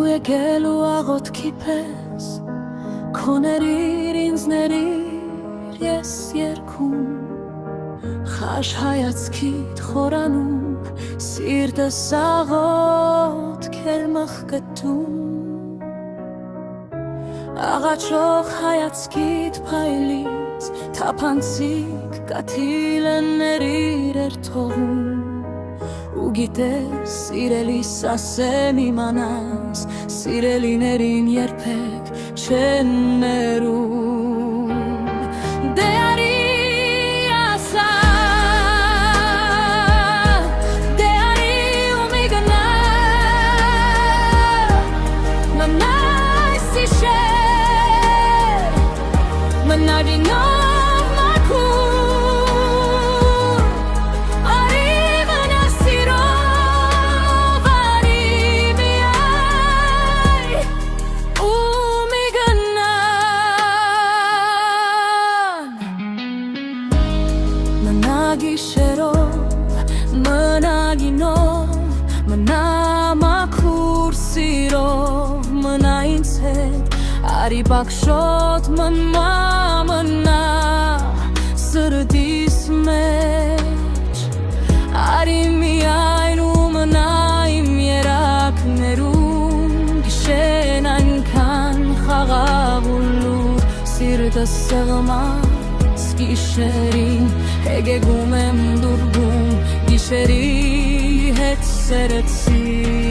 Դու եկել ու աղոթքի պես Քոներիր ինձ ներիր ես երգում Խաշ հայացքիդ խորանում Սիրտս աղոթք էր մխկտում Աղաչող հայացքիդ փայլից Թափանցիկ կաթիլներիր էր թողում Ու գիտես սիրելիս ասեմ իմանաս Սիրելիներին երբեք չեն ներում Դե արի ասա Դե արի ու մի գնա Մնայ սիշեր Մնա վինով Գիշերով, մնա գինով, մնա մաքուր սիրով, մնա ինձ հետ, արի բակշոտ մնա, սրդիս մեջ, արի միայն ու մնա իմ երակներում, գիշեն այնքան խաղաղ ու լուր, սիրտս սեղմած գիշերին Հեգեգում եմ դուրգում Գիշերի հետ սերեցի